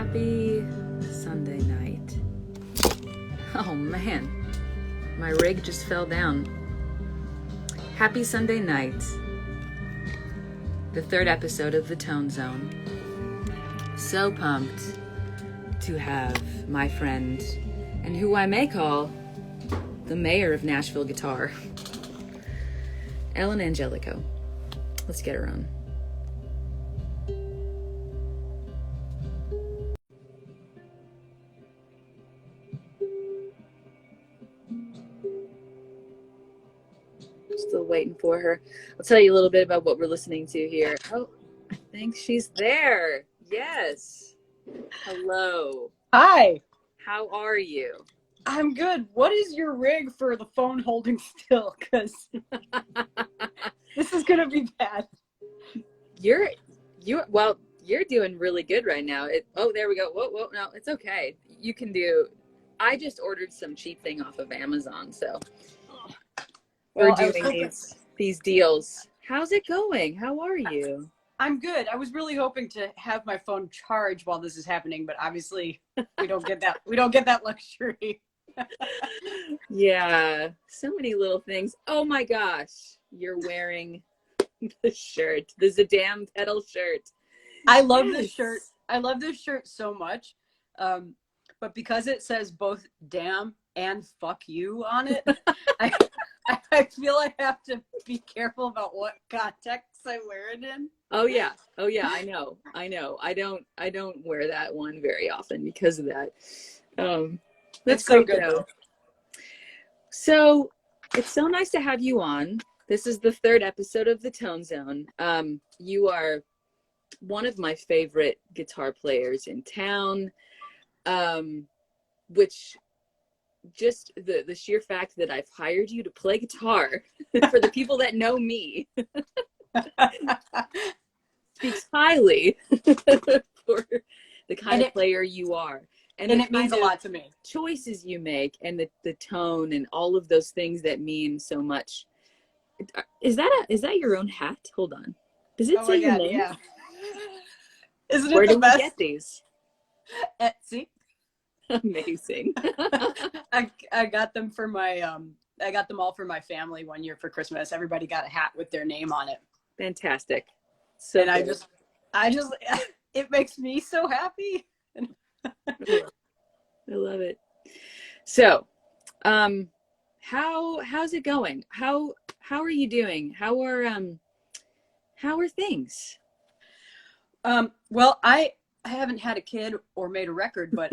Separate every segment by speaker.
Speaker 1: Happy Sunday night. Oh man, my rig just fell down. Happy Sunday night. The third episode of the Tone Zone. So pumped to have my friend, and who I may call the mayor of Nashville guitar, Ellen Angelico. Let's get her on. Still waiting for her. I'll tell you a little bit about what we're listening to here. Oh, I think she's there. Yes. Hello.
Speaker 2: Hi.
Speaker 1: How are you?
Speaker 2: I'm good. What is your rig for the phone holding still? Because this is going to be bad.
Speaker 1: You're doing really good right now. There we go. Whoa, no, it's okay. You can do. I just ordered some cheap thing off of Amazon, so we're doing these deals. How's it going? How are you?
Speaker 2: I'm good. I was really hoping to have my phone charge while this is happening, but obviously we don't get that. We don't get that luxury.
Speaker 1: Yeah, so many little things. Oh my gosh, you're wearing the shirt, the Zdan pedal shirt.
Speaker 2: I love this shirt. I love this shirt so much. But because it says both damn and fuck you on it, I feel I have to be careful about what context I wear it in.
Speaker 1: Oh yeah, I know. I don't wear that one very often because of that. That's
Speaker 2: so
Speaker 1: great
Speaker 2: good
Speaker 1: though. So it's so nice to have you on. This is the third episode of the Tone Zone. You are one of my favorite guitar players in town, which just the sheer fact that I've hired you to play guitar for the people that know me speaks highly for the kind of player you are.
Speaker 2: And it means a lot to me.
Speaker 1: Choices you make and the tone and all of those things that mean so much. Is that your own hat? Hold on. Does it say your name?
Speaker 2: Yeah. Isn't it
Speaker 1: Where
Speaker 2: the
Speaker 1: did
Speaker 2: best?
Speaker 1: you get these?
Speaker 2: Etsy.
Speaker 1: Amazing.
Speaker 2: I got them for my I got them all for my family one year for Christmas. Everybody got a hat with their name on it.
Speaker 1: Fantastic. So
Speaker 2: and I just it makes me so happy.
Speaker 1: I love it. So, how's it going? How are you doing? How are things?
Speaker 2: Well, I haven't had a kid or made a record, but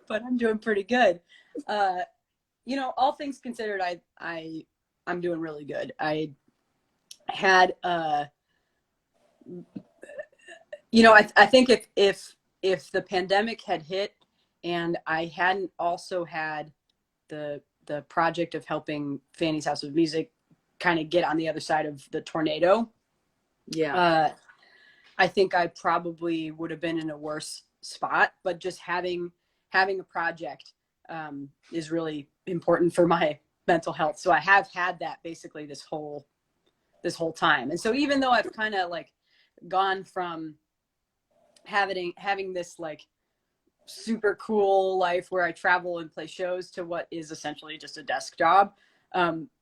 Speaker 2: but I'm doing pretty good. All things considered, I'm doing really good. I had I think if the pandemic had hit and I hadn't also had the project of helping Fanny's House of Music kind of get on the other side of the tornado, I think I probably would have been in a worse spot. But just having a project is really important for my mental health. So I have had that basically this whole time. And so even though I've kind of like gone from having this like super cool life where I travel and play shows to what is essentially just a desk job,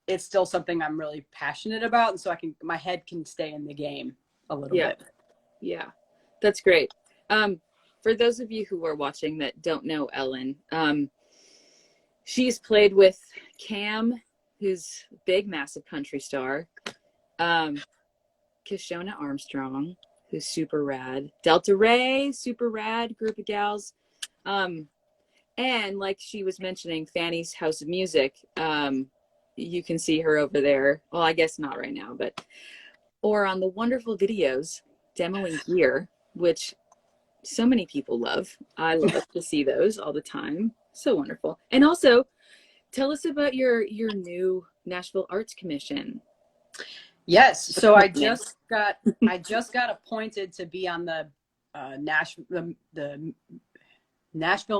Speaker 2: it's still something I'm really passionate about, and so my head can stay in the game a little bit.
Speaker 1: Yeah, that's great. For those of you who are watching that don't know Ellen, she's played with Cam, who's a big, massive country star, Kishona Armstrong, who's super rad, Delta Ray, super rad group of gals, and like she was mentioning, Fanny's House of Music. You can see her over there. Well, I guess not right now, or on the wonderful videos demoing gear, which so many people love. I love to see those all the time. So wonderful. And also, tell us about your new Nashville Arts Commission.
Speaker 2: Yes. So I just got appointed to be on the Nashville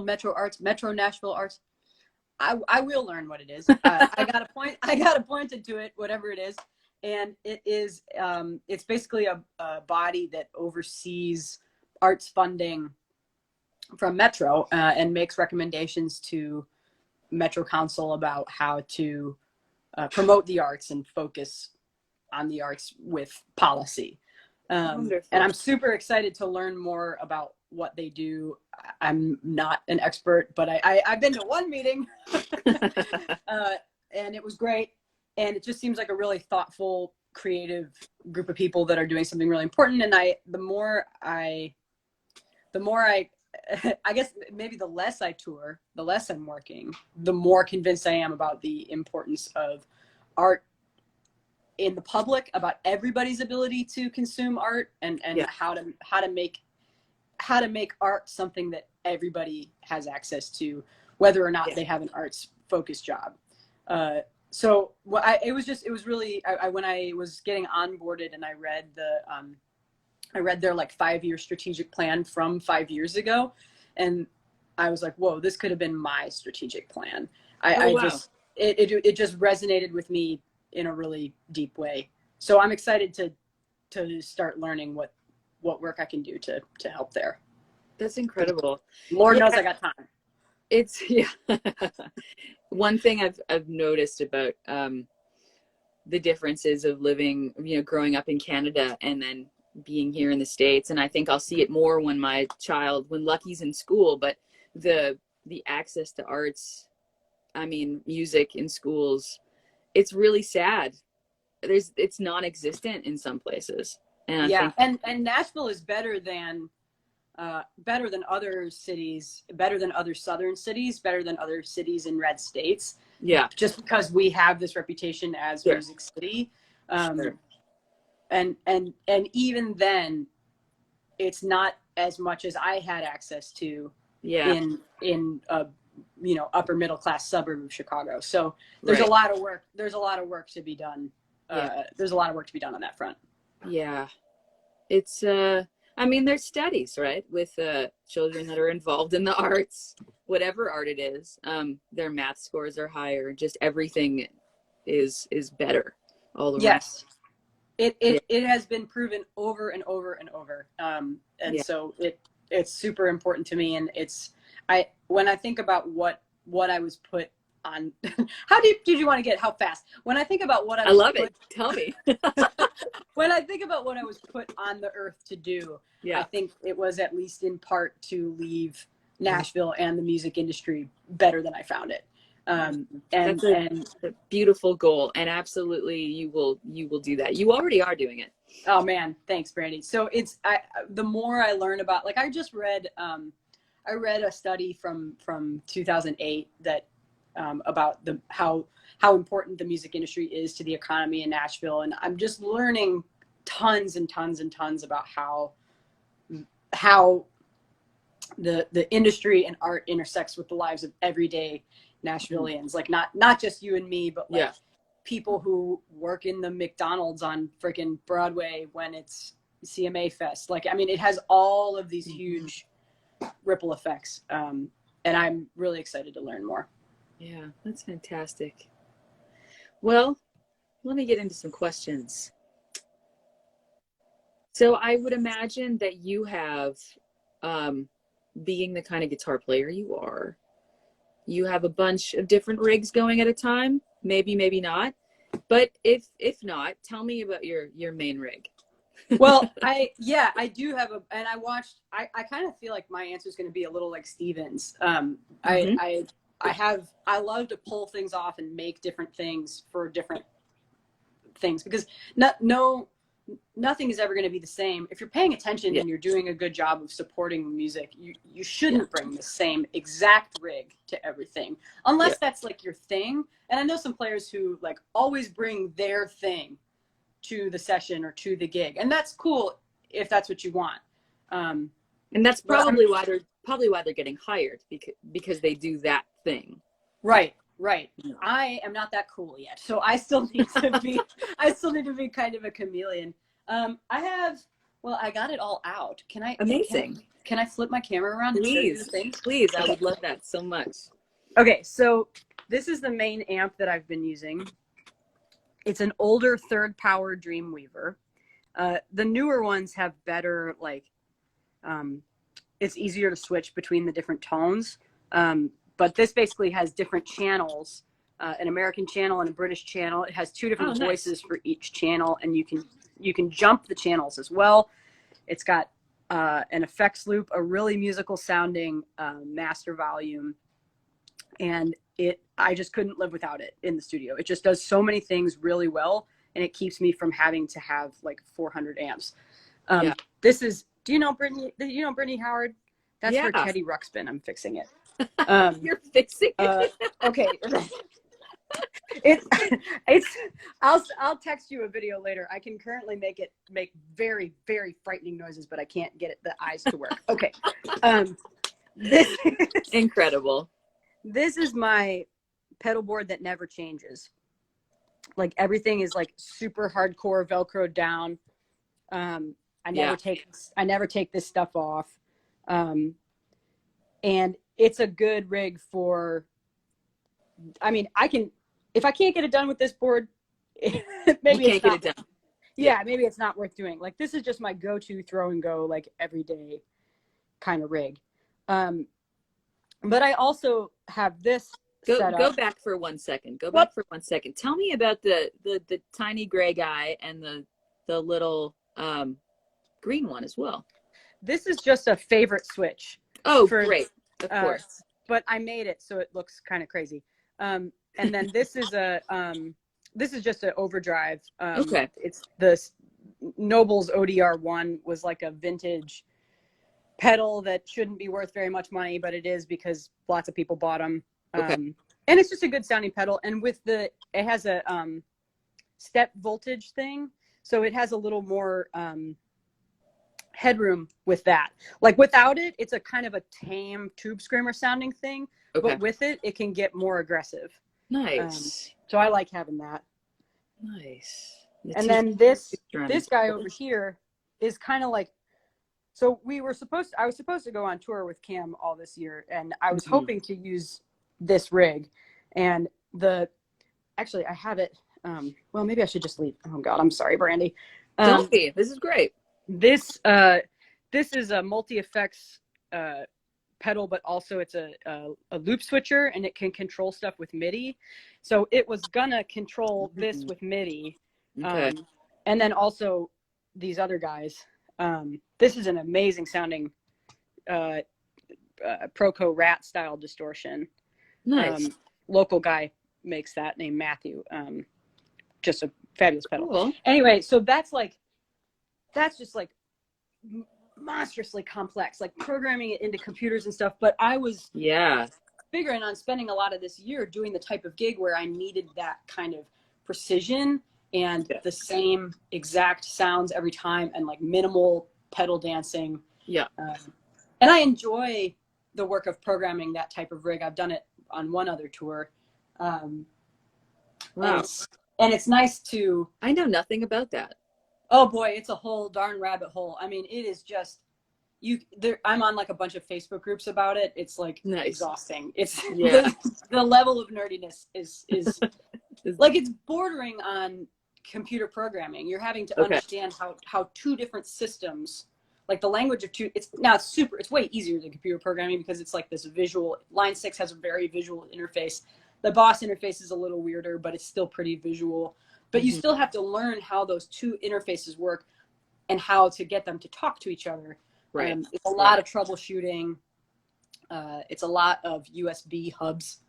Speaker 2: Metro Nashville Arts. I will learn what it is. I got appointed to it, whatever it is. And it is, it's basically a body that oversees arts funding Metro, and makes recommendations to Metro Council about how to promote the arts and focus on the arts with policy. And I'm super excited to learn more about what they do. I'm not an expert, but I've been to one meeting and it was great. And it just seems like a really thoughtful, creative group of people that are doing something really important. And the more I guess maybe the less I tour, the less I'm working, the more convinced I am about the importance of art in the public, about everybody's ability to consume art, and how to make art something that everybody has access to, whether or not they have an arts focused job. So it was really, when I was getting onboarded and I read their like 5-year strategic plan from 5 years ago, and I was like, whoa, this could have been my strategic plan. It just resonated with me in a really deep way. So I'm excited to start learning what work I can do to help there.
Speaker 1: That's incredible.
Speaker 2: Lord knows I got time.
Speaker 1: It's one thing I've noticed about the differences of living, growing up in Canada and then being here in the States. And I think I'll see it more when Lucky's in school, but the access to arts, music in schools, it's really sad. It's non-existent in some places. And and Nashville is better than other cities, better than other southern cities, better than other cities in red states. Yeah. Just because we have this reputation as Music City. And even then, it's not as much as I had access to in upper middle class suburb of Chicago. So there's a lot of work. There's a lot of work to be done. There's a lot of work to be done on that front. Yeah. It's there's studies, right, with children that are involved in the arts, whatever art it is. Their math scores are higher. Just everything is better all around. Yes. It has been proven over and over and over. So it's super important to me. And when I think about what I was put on, how deep did you want to get? How fast? When I think about what I love it. Tell me. When I think about what I was put on the earth to do, I think it was at least in part to leave Nashville and the music industry better than I found it. That's a beautiful goal, and absolutely you will do that. You already are doing it. Oh man, thanks, Brandy. So the more I learn about, like, I just read a study from 2008 that about how important the music industry is to the economy in Nashville, and I'm just learning tons and tons and tons about how the industry and art intersects with the lives of everyday Nashvillians, like not just you and me, but like people who work in the McDonald's on freaking Broadway when it's CMA Fest. Like, it has all of these huge ripple effects. And I'm really excited to learn more. Yeah, that's fantastic. Well, let me get into some questions. So I would imagine that you have, being the kind of guitar player you are, you have a bunch of different rigs going at a time. Maybe not. But if not, tell me about your main rig. Well, I do have and I kind of feel like my answer is going to be a little like Steven's. I love to pull things off and make different things for different things, because nothing is ever going to be the same. If you're paying attention and you're doing a good job of supporting music, you shouldn't bring the same exact rig to everything, unless that's like your thing. And I know some players who like always bring their thing to the session or to the gig, and that's cool if that's what you want. And that's probably why they're getting hired, because they do that thing. Right. Yeah. I am not that cool yet, so I still need to be kind of a chameleon. I got it all out. Can I? Amazing. Can I flip my camera around? Please. I would love that so much. Okay, so this is the main amp that I've been using. It's an older third power Dreamweaver. The newer ones have better
Speaker 2: it's easier to switch between the different tones. But this basically has different channels, an American channel and a British channel. It has two different voices for each channel, and you can jump the channels as well. It's got an effects loop, a really musical sounding master volume, and I just couldn't live without it in the studio. It just does so many things really well, and it keeps me from having to have like 400 amps. This is, do you know Brittany Howard? That's for Teddy Ruxpin. I'm fixing it.
Speaker 1: You're fixing it.
Speaker 2: Okay. I'll text you a video later. I can currently make very, very frightening noises, but I can't get the eyes to work. Okay. This is
Speaker 1: incredible.
Speaker 2: This is my pedal board that never changes. Like everything is like super hardcore Velcro down. I never take this stuff off. And it's a good rig for, I mean, if I can't get it done with this board, maybe
Speaker 1: you can't get it done.
Speaker 2: Yeah, maybe it's not worth doing. Like this is just my go-to throw and go, like everyday kind of rig. But I also have this set up.
Speaker 1: Go back for 1 second. Back for 1 second. Tell me about the tiny gray guy and the little green one as well.
Speaker 2: This is just a favorite switch.
Speaker 1: Oh, great. Of course.
Speaker 2: But I made it so it looks kind of crazy. And then this is just an overdrive.
Speaker 1: Okay.
Speaker 2: It's the Noble's ODR1 was like a vintage pedal that shouldn't be worth very much money, but it is because lots of people bought them.
Speaker 1: Okay.
Speaker 2: And it's just a good sounding pedal. And it has a step voltage thing. So it has a little more headroom with that. Like without it, it's a kind of a tame tube screamer sounding thing. Okay. But with it, it can get more aggressive.
Speaker 1: Nice.
Speaker 2: So I like having that.
Speaker 1: Nice.
Speaker 2: And then this guy over here is kind of like, so I was supposed to go on tour with Cam all this year, and I was hoping to use this rig. And actually I have it. Well, maybe I should just leave. Oh God, I'm sorry, Brandy.
Speaker 1: Don't be. This is great.
Speaker 2: This is a multi-effects pedal, but also it's a loop switcher, and it can control stuff with MIDI. So it was gonna control this with MIDI.
Speaker 1: Okay.
Speaker 2: And then also these other guys. This is an amazing sounding Proco Rat style distortion.
Speaker 1: Nice.
Speaker 2: Local guy makes that, named Matthew. Just a fabulous pedal.
Speaker 1: Cool.
Speaker 2: Anyway, so that's just like monstrously complex, like programming it into computers and stuff. But I was figuring on spending a lot of this year doing the type of gig where I needed that kind of precision and the same exact sounds every time, and like minimal pedal dancing. Yeah. And I enjoy the work of programming that type of rig. I've done it on one other tour.
Speaker 1: Wow.
Speaker 2: And it's nice to...
Speaker 1: I know nothing about that.
Speaker 2: Oh boy, it's a whole darn rabbit hole. I mean, it is just... I'm on like a bunch of Facebook groups about it. It's like exhausting. It's the level of nerdiness is like, it's bordering on computer programming. You're having to understand how two different systems, like the language of two, it's way easier than computer programming because it's like this visual. Line 6 has a very visual interface. The Boss interface is a little weirder, but it's still pretty visual. But you still have to learn how those two interfaces work and how to get them to talk to each other. Right. It's a lot of troubleshooting. It's a lot of USB hubs.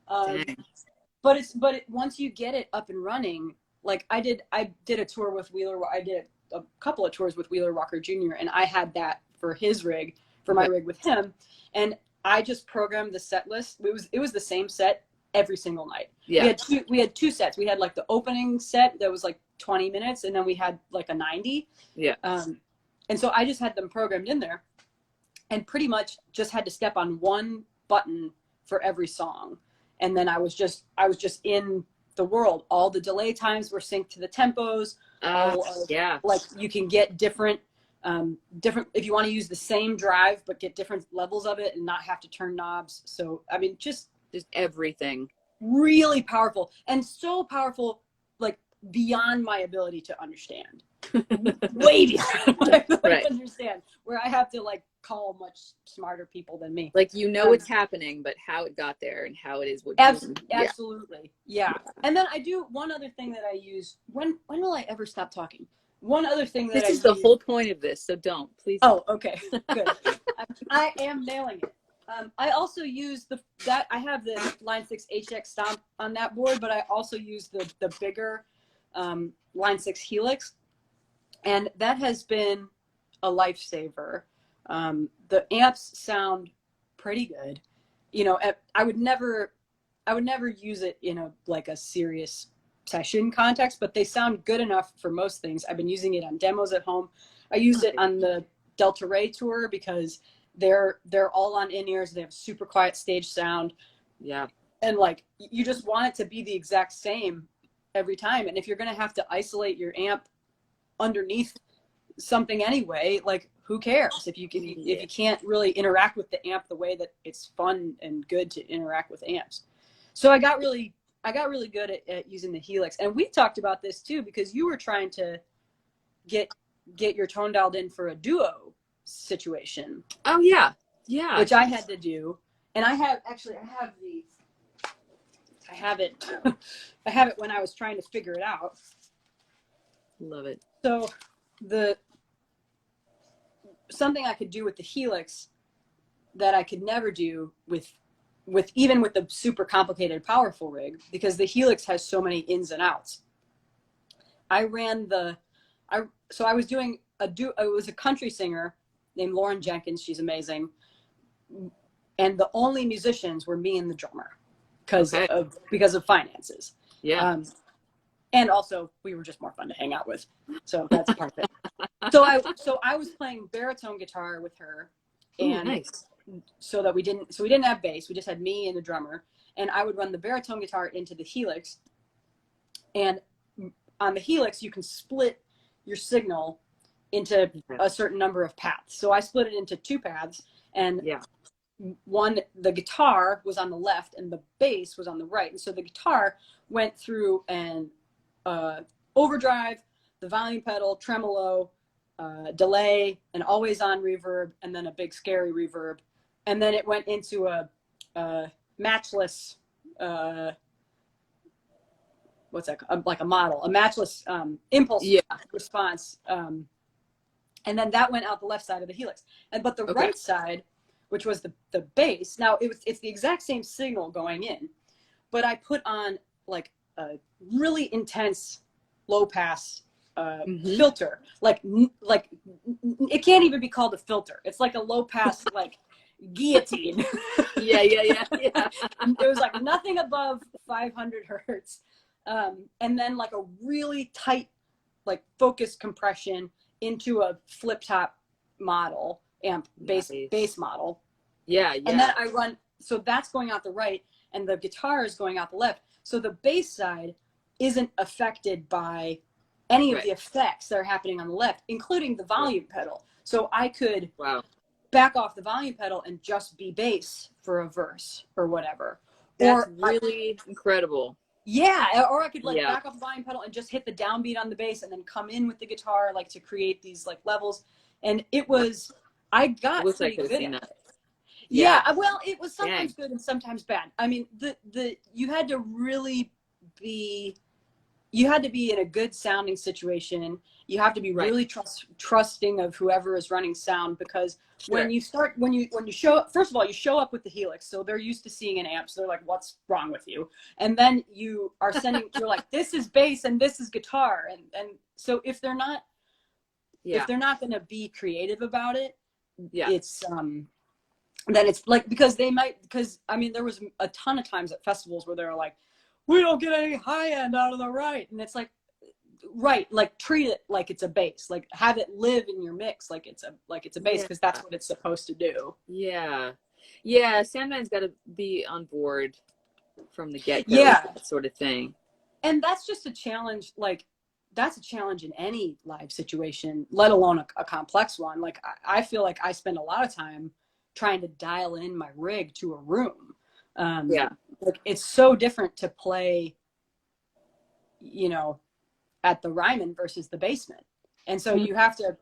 Speaker 2: But once you get it up and running, like I did a tour with Wheeler. I did a couple of tours with Wheeler Walker Jr. and I had that for his rig, for my rig with him, and I just programmed the set list. It was the same set every single night. Yeah. We had two sets. We had like the opening set that was like 20 minutes, and then we had like a 90. Yeah. And so I just had them programmed in there, and pretty much just had to step on one button for every song, and then I was just in the world. All the delay times were synced to the tempos. Like you can get different if you want to use the same drive but get different levels of it and not have to turn knobs. So I mean, just everything. Really powerful, and so powerful, like beyond my ability to understand. Way beyond my ability to understand, where I have to like call much smarter people than me.
Speaker 1: Like, you know, it's happening, but how it got there and how it is what doing.
Speaker 2: Absolutely. Yeah. And then I do one other thing that I use. When will I ever stop talking? One other thing that
Speaker 1: this is the whole point of this, so don't, please.
Speaker 2: Oh, okay. Good. I am nailing it. I also use I have the Line 6 HX Stomp on that board, but I also use the bigger Line 6 Helix, and that has been a lifesaver. The amps sound pretty good. You know, I would never use it in a serious session context, but they sound good enough for most things. I've been using it on demos at home. I used it on the Delta Ray tour because they're all on in-ears. They have super quiet stage sound.
Speaker 1: Yeah.
Speaker 2: And like, you just want it to be the exact same every time. And if you're going to have to isolate your amp underneath something anyway, like, who cares if you can't really interact with the amp the way that it's fun and good to interact with amps. So I got really good at using the Helix. And we talked about this too, because you were trying to get your tone dialed in for a duo situation.
Speaker 1: Oh yeah. Yeah.
Speaker 2: Which I had to do. And I have it I have it when I was trying to figure it out.
Speaker 1: Love it.
Speaker 2: So something I could do with the Helix that I could never do with even with the super complicated powerful rig, because the Helix has so many ins and outs. I was doing it was a country singer named Lauren Jenkins. She's amazing. And the only musicians were me and the drummer because of finances.
Speaker 1: Yeah.
Speaker 2: And also we were just more fun to hang out with. So that's part of it. So I was playing baritone guitar with her, and
Speaker 1: ooh, nice.
Speaker 2: so we didn't have bass. We just had me and the drummer, and I would run the baritone guitar into the Helix. And on the Helix, you can split your signal into a certain number of paths. So I split it into 2 paths, and the guitar was on the left and the bass was on the right. And so the guitar went through an overdrive, the volume pedal, tremolo, delay, an always on reverb, and then a big scary reverb. And then it went into a matchless, what's that? Like a model, a matchless impulse response. And then that went out the left side of the Helix. But the right side, which was the bass, now it's the exact same signal going in, but I put on like a really intense low pass filter. Like it can't even be called a filter. It's like a low pass like guillotine.
Speaker 1: Yeah.
Speaker 2: It was like nothing above 500 hertz, and then like a really tight like focus compression into a flip top model amp bass model. Yeah. And then I run, so that's going out the right and the guitar is going out the left. So the bass side isn't affected by any of the effects that are happening on the left, including the volume pedal. So I could back off the volume pedal and just be bass for a verse or whatever.
Speaker 1: That's really incredible.
Speaker 2: Yeah, or I could like back off the volume pedal and just hit the downbeat on the bass and then come in with the guitar like to create these like levels. And it was, I got pretty good at it. Yeah, well, it was sometimes good and sometimes bad. I mean, you had to really be, in a good sounding situation. You have to be really trusting of whoever is running sound, because when you show up, first of all, you show up with the Helix, so they're used to seeing an amp, so they're like, what's wrong with you? And then you are you're like, this is bass and this is guitar, and so if they're not going to be creative about it, it's then it's like, because I mean, there was a ton of times at festivals where they're like, we don't get any high end out of the right, and it's like, like treat it like it's a bass, like have it live in your mix like it's a bass, because that's what it's supposed to do.
Speaker 1: Zdan's got to be on board from the get-go, that sort of thing.
Speaker 2: And that's just a challenge, like that's a challenge in any live situation, let alone a complex one. Like I feel like I spend a lot of time trying to dial in my rig to a room. Like it's so different to play, at the Ryman versus the basement. And so you have to,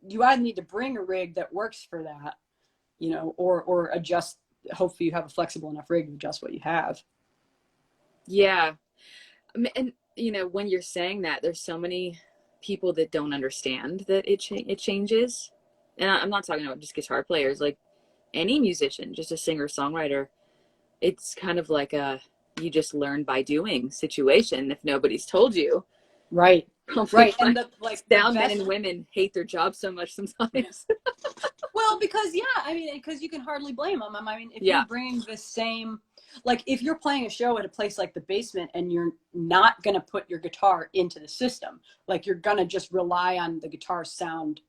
Speaker 2: you either need to bring a rig that works for that, you know, or adjust. Hopefully you have a flexible enough rig to adjust what you have.
Speaker 1: Yeah. I mean, and you know, when you're saying that, there's so many people that don't understand that it changes. And I'm not talking about just guitar players, like any musician, just a singer songwriter. It's kind of like a you just learn by doing situation if nobody's told you.
Speaker 2: Right.
Speaker 1: Probably
Speaker 2: Right. And the like the
Speaker 1: sound men
Speaker 2: best
Speaker 1: and women hate their jobs so much sometimes.
Speaker 2: well, because yeah, I mean, because you can hardly blame them. I mean, if
Speaker 1: Yeah.
Speaker 2: you're bringing the same, like if you're playing a show at a place like the basement and you're not going to put your guitar into the system, like you're going to just rely on the guitar sound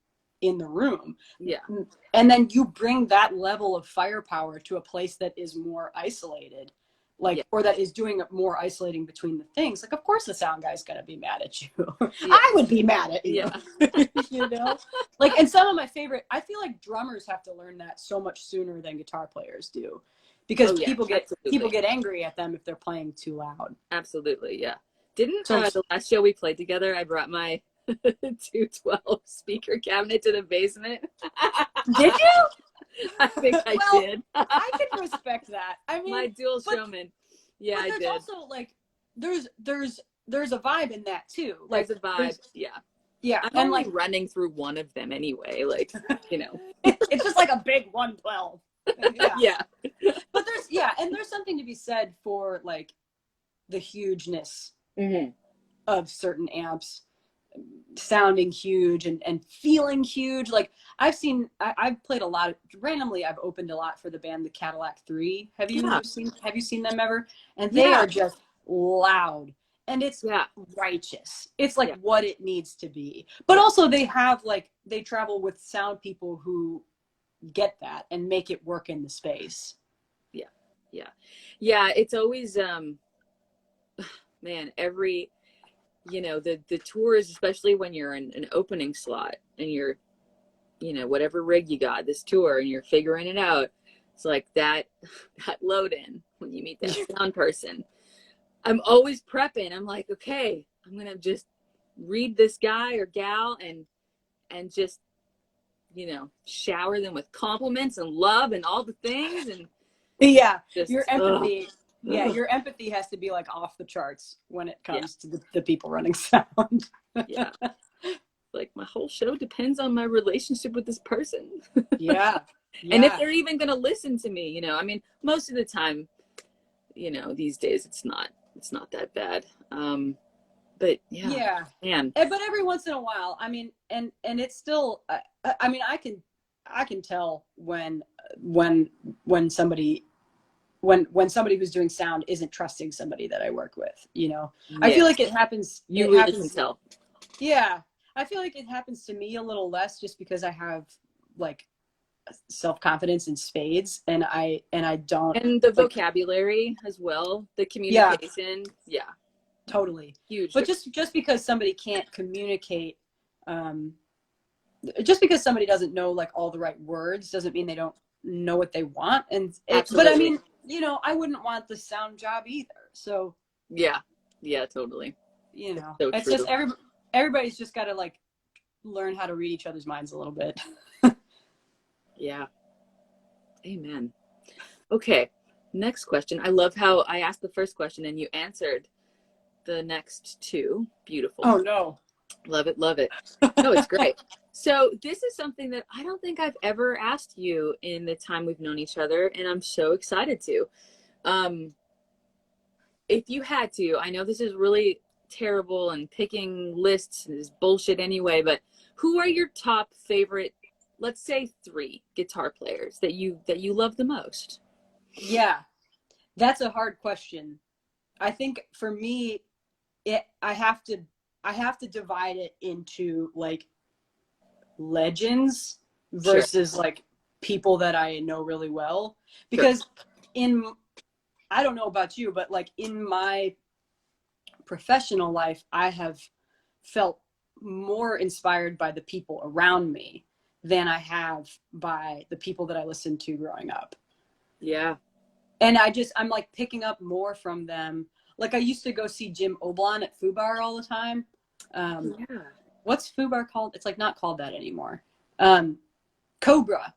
Speaker 2: in the room.
Speaker 1: Yeah.
Speaker 2: And then you bring that level of firepower to a place that is more isolated, like,
Speaker 1: Yeah.
Speaker 2: or that is doing more isolating between the things. Like, of course the sound guy's going to be mad at you.
Speaker 1: Yeah.
Speaker 2: I would be mad at you.
Speaker 1: Yeah.
Speaker 2: You know, like, and some of my favorite, I feel like drummers have to learn that so much sooner than guitar players do, because people get angry at them if they're playing too loud.
Speaker 1: Absolutely. Yeah. Didn't
Speaker 2: So
Speaker 1: the last show we played together, I brought my 212 speaker cabinet to the basement.
Speaker 2: did you?
Speaker 1: I think I
Speaker 2: Well,
Speaker 1: did.
Speaker 2: I can respect that. I mean,
Speaker 1: My dual showman. Yeah,
Speaker 2: but
Speaker 1: I
Speaker 2: there's
Speaker 1: did.
Speaker 2: also like there's a vibe in that too. Like
Speaker 1: There's a vibe. Yeah.
Speaker 2: Yeah.
Speaker 1: I'm
Speaker 2: And
Speaker 1: only
Speaker 2: like
Speaker 1: running through one of them anyway. Like, you know.
Speaker 2: it's just like a big 112. Yeah.
Speaker 1: Yeah.
Speaker 2: But there's something to be said for like the hugeness of certain amps sounding huge and feeling huge. Like I've played a lot randomly. I've opened a lot for the band the Cadillac 3. Have you seen them ever? And they are just loud, and it's righteous. It's like what it needs to be. But also they have like they travel with sound people who get that and make it work in the space.
Speaker 1: Yeah, it's always man, every you know, the tours, especially when you're in an opening slot and you're, you know, whatever rig you got this tour and you're figuring it out, it's like that load in when you meet that sound person. I'm always prepping. I'm like, okay, I'm gonna just read this guy or gal and just, you know, shower them with compliments and love and all the things. And just,
Speaker 2: your empathy your empathy has to be like off the charts when it comes to the people running sound.
Speaker 1: Yeah, like my whole show depends on my relationship with this person. And if they're even gonna listen to me, you know, I mean, most of the time, you know, these days it's not that bad. But man.
Speaker 2: But every once in a while, I mean, and it's still I mean, I can tell when somebody who's doing sound isn't trusting somebody that I work with, you know. I feel like it happens.
Speaker 1: You really can tell.
Speaker 2: Yeah, I feel like it happens to me a little less just because I have like self-confidence in spades, and I don't.
Speaker 1: And the vocabulary as well, the communication. Yeah,
Speaker 2: totally
Speaker 1: huge.
Speaker 2: But just because somebody can't communicate, just because somebody doesn't know like all the right words doesn't mean they don't know what they want. But I mean, you know, I wouldn't want the sound job either. So
Speaker 1: yeah, totally.
Speaker 2: You know,
Speaker 1: so
Speaker 2: it's
Speaker 1: true.
Speaker 2: just everybody's just got to like learn how to read each other's minds a little bit.
Speaker 1: Yeah. Amen. Okay. Next question. I love how I asked the first question and you answered the next two. Beautiful.
Speaker 2: Oh no.
Speaker 1: Love it. Love it. No, it's great. So this is something that I don't think I've ever asked you in the time we've known each other, and I'm so excited to. If you had to, I know this is really terrible and picking lists is bullshit anyway, but who are your top favorite, let's say 3 guitar players that you love the most?
Speaker 2: Yeah, that's a hard question. I think for me, I have to divide it into like legends versus like people that I know really well, because I don't know about you, but like in my professional life, I have felt more inspired by the people around me than I have by the people that I listened to growing up.
Speaker 1: Yeah.
Speaker 2: And I'm like picking up more from them. Like I used to go see Jim Oblon at Foo Bar all the time. What's Foo Bar called? It's like not called that anymore. Cobra.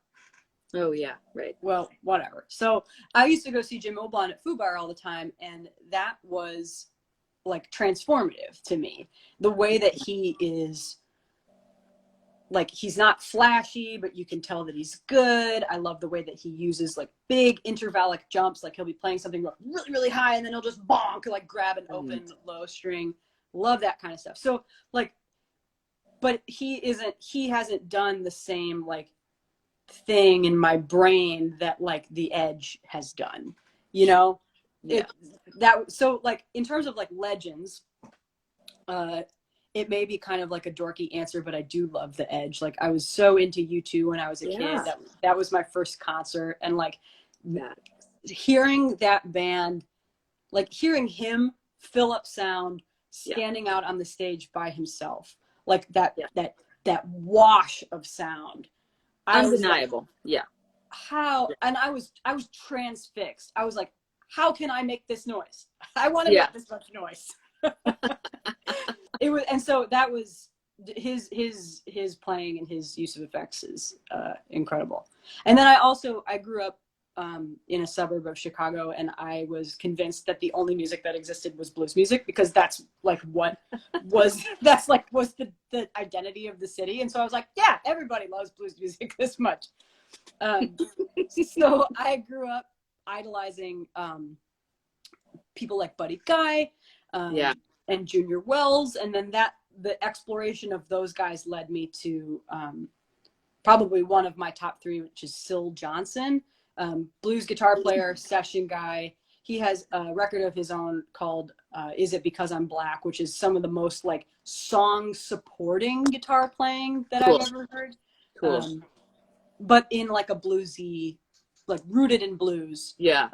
Speaker 1: Oh yeah, right.
Speaker 2: Well, whatever. So I used to go see Jim Oblon at Foo Bar all the time, and that was like transformative to me. The way that he is, like, he's not flashy, but you can tell that he's good. I love the way that he uses like big intervallic jumps. Like he'll be playing something really, really high, and then he'll just bonk, like grab an open low string. Love that kind of stuff. So like, but he hasn't done the same like thing in my brain that like the Edge has done, you know?
Speaker 1: Yeah.
Speaker 2: So like in terms of like legends, it may be kind of like a dorky answer, but I do love the Edge. Like I was so into U2 when I was a kid. That was my first concert, and like hearing that band, like hearing him fill up sound, standing out on the stage by himself, like that wash of sound.
Speaker 1: Undeniable.
Speaker 2: How, and I was transfixed. I was like, how can I make this noise? I want to make this much noise. It was, and so that was his playing and his use of effects is incredible. And then I grew up in a suburb of Chicago, and I was convinced that the only music that existed was blues music, because that's like what was the identity of the city. And so I was like, yeah, everybody loves blues music this much. So I grew up idolizing people like Buddy Guy and Junior Wells, and then the exploration of those guys led me to probably one of my top three, which is Syl Johnson, blues guitar player, session guy. He has a record of his own called Is It Because I'm Black, which is some of the most like song supporting guitar playing that I've ever heard.
Speaker 1: Cool.
Speaker 2: But in like a bluesy, like rooted in blues. Yeah.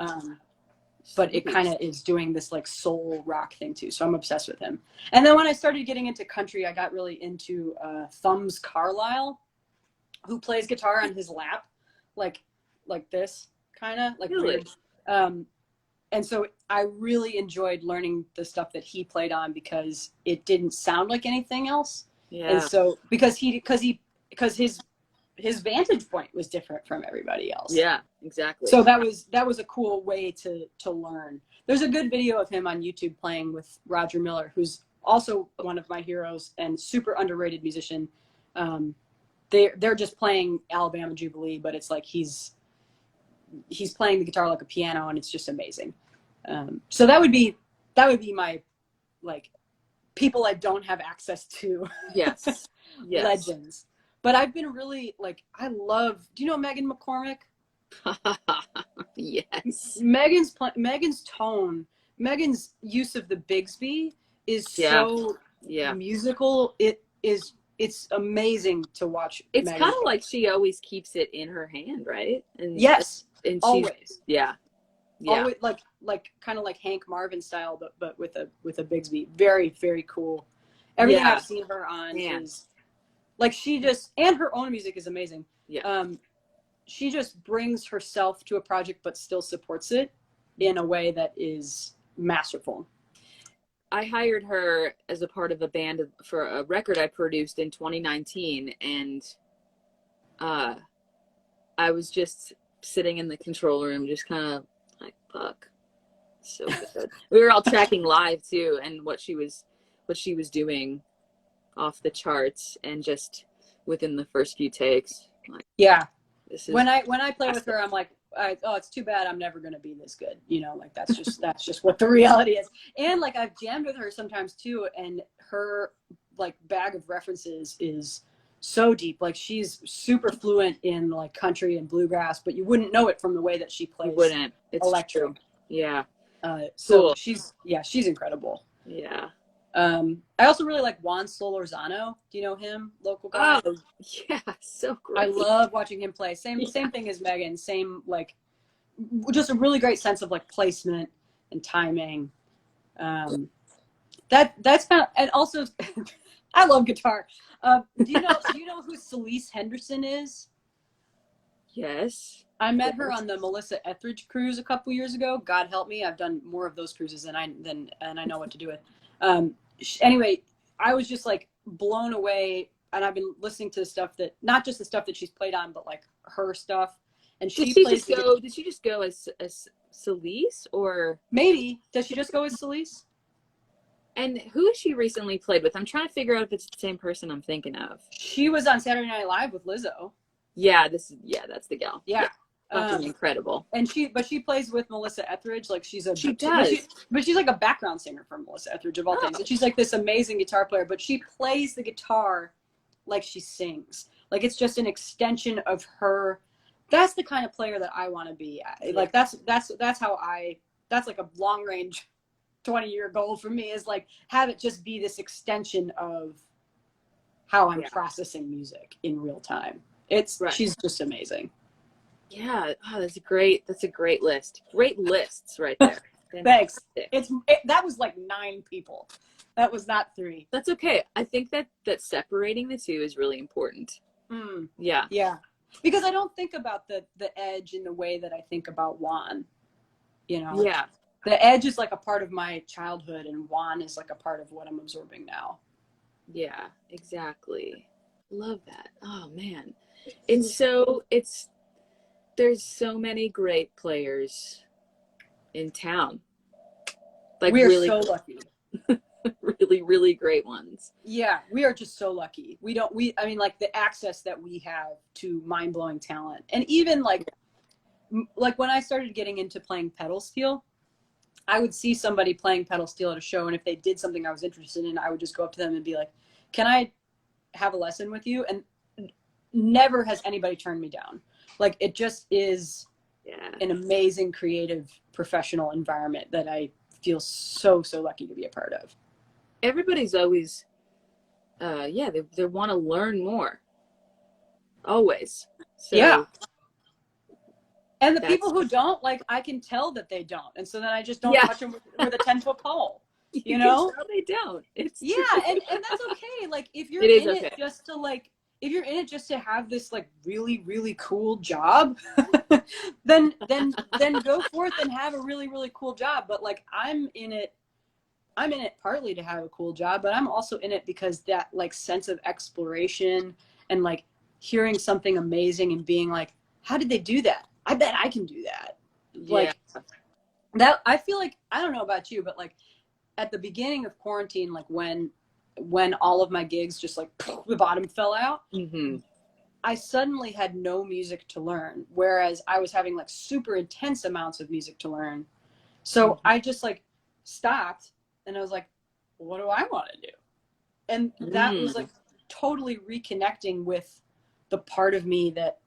Speaker 2: But it kind of is doing this like soul rock thing too. So I'm obsessed with him. And then when I started getting into country, I got really into Thumbs Carlisle, who plays guitar on his lap, like this kind of like really? Weird. And so I really enjoyed learning the stuff that he played on, because it didn't sound like anything else. Yeah. And so because his vantage point was different from everybody else. Yeah, exactly. So that was a cool way to learn. There's a good video of him on YouTube playing with Roger Miller, who's also one of my heroes and super underrated musician. They're just playing Alabama Jubilee, but it's like he's playing the guitar like a piano, and it's just amazing. So that would be my like people I don't have access to. Yes. Legends. But I've been really like, do you know Megan McCormick? Yes. Megan's tone, Megan's use of the Bigsby is so musical. It's amazing to watch. It's kind of like she always keeps it in her hand, right? And yes, and always. Yeah. Always, like kind of like Hank Marvin style, but with a Bigsby. Very, very cool. Everything I've seen her on is like, she just, and her own music is amazing. Yeah. She just brings herself to a project, but still supports it in a way that is masterful. I hired her as a part of a band for a record I produced in 2019. And I was just sitting in the control room, just kind of like, fuck. So good. We were all tracking live too, and what she was doing off the charts, and just within the first few takes, like, when I play with her, I'm like, it's too bad I'm never gonna be this good, like that's just what the reality is. And like, I've jammed with her sometimes too, and her like bag of references is so deep. Like, she's super fluent in like country and bluegrass, but you wouldn't know it from the way that she plays. You wouldn't. It's electro. True. Yeah. So cool. She's incredible. Yeah. I also really like Juan Solorzano. Do you know him? Local guy. Oh, yeah, so great. I love watching him play. Same thing as Megan. Same, like, just a really great sense of like placement and timing. That's kind of, and also, I love guitar. Do you know who Celise Henderson is? Yes. I met her on the Melissa Etheridge cruise a couple years ago. God help me, I've done more of those cruises than I know what to do with. Anyway, I was just like blown away I've been listening to the stuff that, not just the stuff that she's played on, but like her stuff. And
Speaker 1: Did
Speaker 2: she
Speaker 1: she
Speaker 2: plays
Speaker 1: just go? Did she just go as Celise, or
Speaker 2: maybe does she just go as Celise?
Speaker 1: and who has she recently played with? I'm trying to figure out if it's the same person I'm thinking of.
Speaker 2: She was on Saturday Night Live with Lizzo.
Speaker 1: Yeah, that's the gal.
Speaker 2: Yeah.
Speaker 1: Fucking incredible.
Speaker 2: And she plays with Melissa Etheridge. Like she's
Speaker 1: She does.
Speaker 2: but she's like a background singer for Melissa Etheridge of all things. And she's like this amazing guitar player, but she plays the guitar like she sings. Like it's just an extension of her. That's the kind of player that I want to be. Like that's like a long range 20-year goal for me, is like have it just be this extension of how I'm processing music in real time. She's just amazing.
Speaker 1: Yeah. Oh, that's a great list. Great lists right there.
Speaker 2: Thanks. That was like 9 people. That was not 3.
Speaker 1: That's okay. I think that separating the two is really important. Yeah.
Speaker 2: Yeah. Because I don't think about the edge in the way that I think about Juan. You know?
Speaker 1: Yeah.
Speaker 2: The edge is like a part of my childhood, and Juan is like a part of what I'm absorbing now.
Speaker 1: Yeah, exactly. Love that. Oh man. There's so many great players in town. Like
Speaker 2: we are
Speaker 1: really,
Speaker 2: so lucky.
Speaker 1: really, really great ones.
Speaker 2: Yeah, we are just so lucky. I mean, like the access that we have to mind-blowing talent. And even like when I started getting into playing pedal steel, I would see somebody playing pedal steel at a show, and if they did something I was interested in, I would just go up to them and be like, "Can I have a lesson with you?" And never has anybody turned me down. Like it just is an amazing, creative, professional environment that I feel so lucky to be a part of.
Speaker 1: Everybody's always, they want to learn more. Always. So,
Speaker 2: yeah. And the people who don't, like, I can tell that they don't. And so then I just don't touch them with a 10-foot pole. You know?
Speaker 1: They don't. And
Speaker 2: that's okay. Like, if you're it just to, like, if you're in it just to have this, like, really, really cool job, then go forth and have a really, really cool job. But, like, I'm in it partly to have a cool job, but I'm also in it because that, like, sense of exploration and, like, hearing something amazing and being like, how did they do that? I bet I can do that. Like that, I feel like, I don't know about you, but like at the beginning of quarantine, like when all of my gigs just like the bottom fell out, I suddenly had no music to learn. Whereas I was having like super intense amounts of music to learn. So I just like stopped and I was like, what do I want to do? And that was like totally reconnecting with the part of me that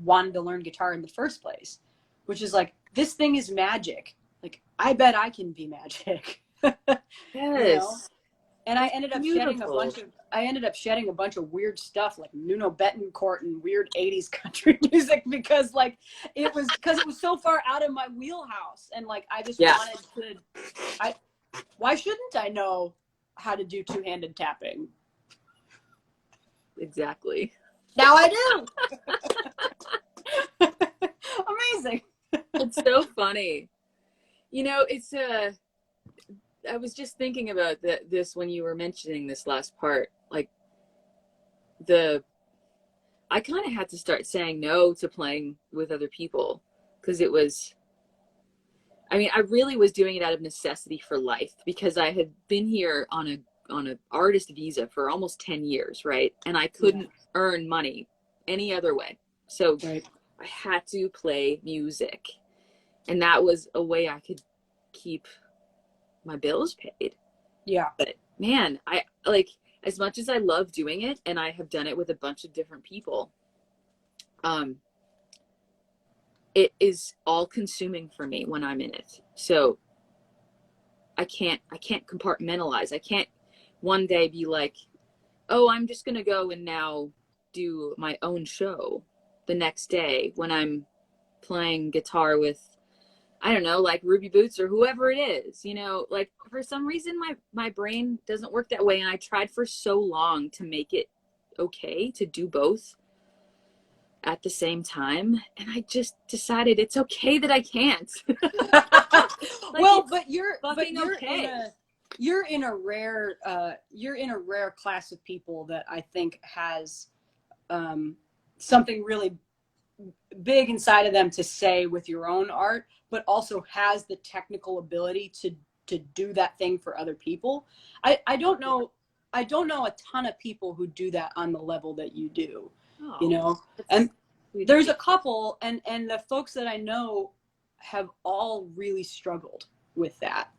Speaker 2: wanted to learn guitar in the first place, which is like, this thing is magic. Like, I bet I can be magic.
Speaker 1: Yes.
Speaker 2: You know? And I ended up shedding a bunch of weird stuff like Nuno Betancourt and weird 80s country music because it was so far out of my wheelhouse. And like, I just wanted to, why shouldn't I know how to do 2-handed tapping?
Speaker 1: Exactly.
Speaker 2: Now I do. Amazing.
Speaker 1: It's so funny. You know, I was just thinking about this when you were mentioning this last part. Like, I kind of had to start saying no to playing with other people because I really was doing it out of necessity for life because I had been here on an artist visa for almost 10 years, right? And I couldn't earn money any other way. So I had to play music. And that was a way I could keep my bills paid. Yeah. But man, I like, as much as I love doing it, and I have done it with a bunch of different people, it is all consuming for me when I'm in it. So I can't compartmentalize. I can't one day be like, oh, I'm just going to go and now do my own show the next day when I'm playing guitar with, I don't know, like Ruby Boots or whoever it is, you know, like for some reason my brain doesn't work that way. And I tried for so long to make it okay to do both at the same time. And I just decided it's okay that I can't.
Speaker 2: Like, well, but you're
Speaker 1: okay.
Speaker 2: you're in a rare class of people that I think has something really big inside of them to say with your own art, but also has the technical ability to do that thing for other people. I don't know a ton of people who do that on the level that you do.
Speaker 1: Oh,
Speaker 2: you know, and there's a couple, and the folks that I know have all really struggled with that,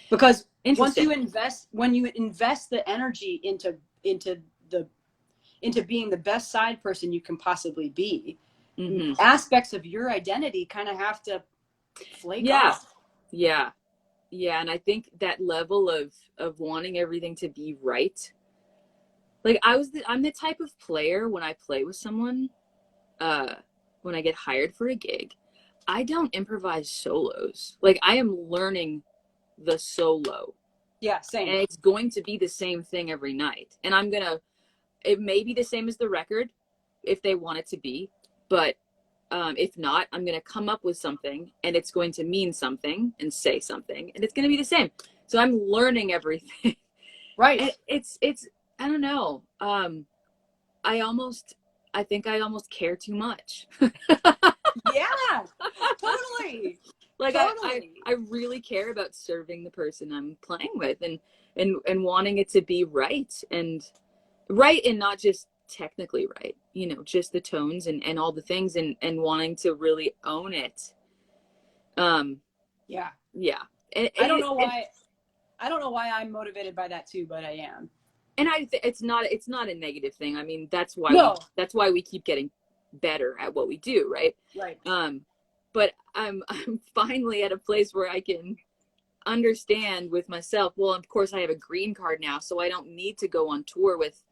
Speaker 2: because once you invest the energy into being the best side person you can possibly be, mm-hmm. aspects of your identity kind of have to flake off.
Speaker 1: Yeah. And I think that level of wanting everything to be right. Like I'm the type of player, when I play with someone, when I get hired for a gig, I don't improvise solos. Like, I am learning the solo.
Speaker 2: Yeah, same.
Speaker 1: And it's going to be the same thing every night. And it may be the same as the record if they want it to be, but if not, I'm going to come up with something, and it's going to mean something and say something, and it's going to be the same. So I'm learning everything.
Speaker 2: Right.
Speaker 1: And it's I don't know. I think I almost care too much.
Speaker 2: Yeah, totally.
Speaker 1: Like,
Speaker 2: totally.
Speaker 1: I really care about serving the person I'm playing with, and wanting it to be right and not just technically right, just the tones and all the things, and wanting to really own it.
Speaker 2: Yeah.
Speaker 1: I don't
Speaker 2: know why I'm motivated by that too, but I am.
Speaker 1: And it's not a negative thing. I mean, that's why we keep getting better at what we do, right?
Speaker 2: Right.
Speaker 1: But I'm finally at a place where I can understand with myself, well, of course I have a green card now, so I don't need to go on tour with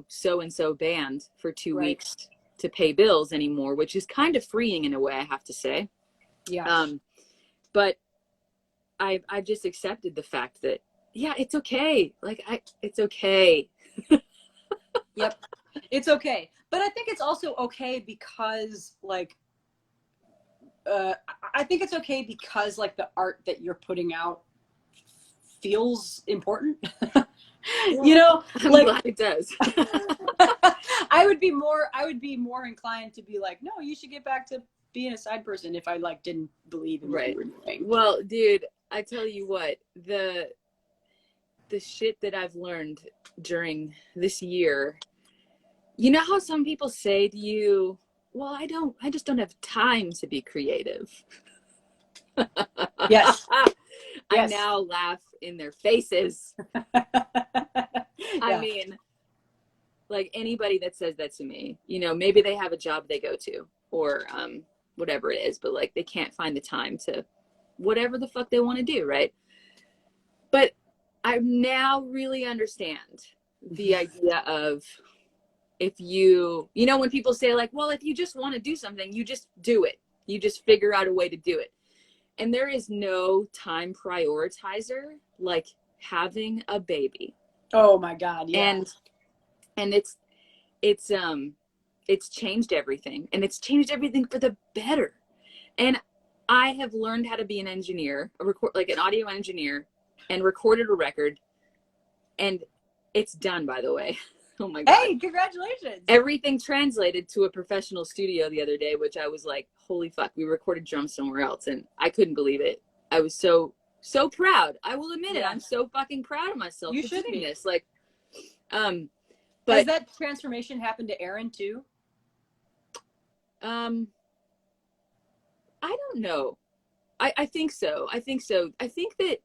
Speaker 1: so-and-so band for 2 weeks to pay bills anymore, which is kind of freeing in a way, I have to say.
Speaker 2: Yeah.
Speaker 1: But I've just accepted the fact that, yeah, it's okay. Like, it's okay.
Speaker 2: Yep. It's okay. But I think it's also okay because, like, I think it's okay because, like, the art that you're putting out feels important.
Speaker 1: I'm glad it does.
Speaker 2: I would be more inclined to be like, no, you should get back to being a side person if I, like, didn't believe in what you were doing.
Speaker 1: Well, dude, I tell you what, the shit that I've learned during this year, you know how some people say to you, well, I just don't have time to be creative.
Speaker 2: Yes.
Speaker 1: I now laugh in their faces. I mean, like, anybody that says that to me, maybe they have a job they go to, or whatever it is, but, like, they can't find the time to whatever the fuck they want to do, right? But I now really understand the idea of, if when people say, like, well, if you just want to do something, you just do it. You just figure out a way to do it. And there is no time prioritizer like having a baby.
Speaker 2: Oh my God. Yeah.
Speaker 1: And it's changed everything, and it's changed everything for the better. And I have learned how to be an engineer, an audio engineer, and recorded a record, and it's done, by the way. Oh my God.
Speaker 2: Hey, congratulations.
Speaker 1: Everything translated to a professional studio the other day, which I was like, holy fuck, we recorded drums somewhere else, and I couldn't believe it. I was so proud. I will admit it. I'm so fucking proud of myself.
Speaker 2: You should be.
Speaker 1: This. Like, but
Speaker 2: has that transformation happened to Aaron too?
Speaker 1: I don't know. I think so. I think that